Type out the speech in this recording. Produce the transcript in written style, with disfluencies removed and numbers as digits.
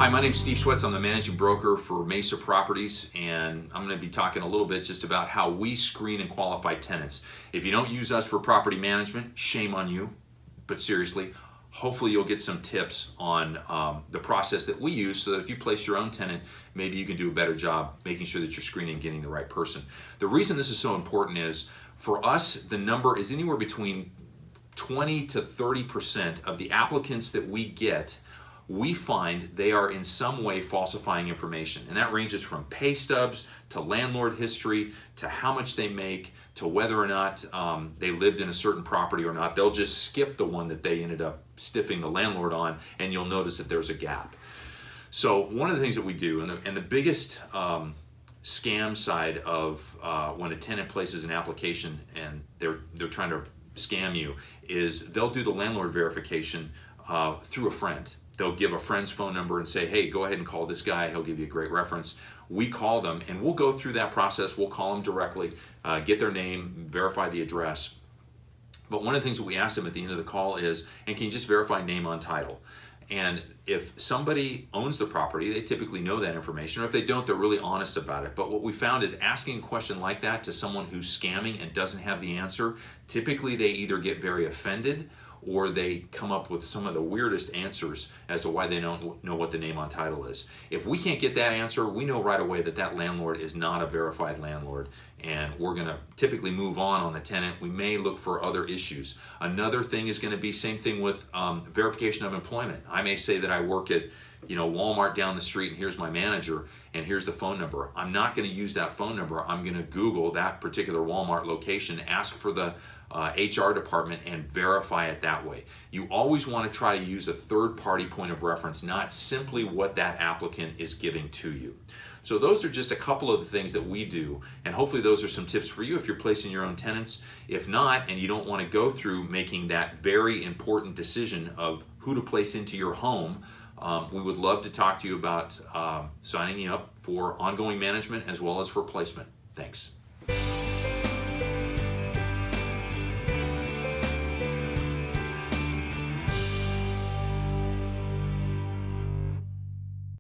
Hi, my name's Steve Schwetz. I'm the managing broker for Mesa Properties, and I'm going to be talking a little bit just about how we screen and qualify tenants. If you don't use us for property management, shame on you, but seriously, hopefully you'll get some tips on the process that we use so that if you place your own tenant, maybe you can do a better job making sure that you're screening and getting the right person. The reason this is so important is, for us, the number is anywhere between 20 to 30% of the applicants that we get, we find they are in some way falsifying information. And that ranges from pay stubs to landlord history to how much they make to whether or not they lived in a certain property or not. They'll just skip the one that they ended up stiffing the landlord on, and you'll notice that there's a gap. So one of the things that we do, and the biggest scam side of when a tenant places an application and they're trying to scam you, is they'll do the landlord verification through a friend. They'll give a friend's phone number and say, hey, go ahead and call this guy, he'll give you a great reference. We call them and we'll go through that process. We'll call them directly, get their name, verify the address. But one of the things that we ask them at the end of the call is, and can you just verify name on title? And if somebody owns the property, they typically know that information, or if they don't, they're really honest about it. But what we found is asking a question like that to someone who's scamming and doesn't have the answer, typically they either get very offended or they come up with some of the weirdest answers as to why they don't know what the name on title is. If we can't get that answer, we know right away that that landlord is not a verified landlord, and we're gonna typically move on the tenant. We may look for other issues. Another thing is gonna be same thing with verification of employment. I may say that I work at Walmart down the street, and here's my manager, and here's the phone number. I'm not gonna use that phone number. I'm gonna Google that particular Walmart location, ask for the HR department, and verify it that way. You always want to try to use a third-party point of reference, not simply what that applicant is giving to you. So those are just a couple of the things that we do, and hopefully those are some tips for you if you're placing your own tenants. If not, and you don't want to go through making that very important decision of who to place into your home, we would love to talk to you about signing you up for ongoing management as well as for placement. Thanks.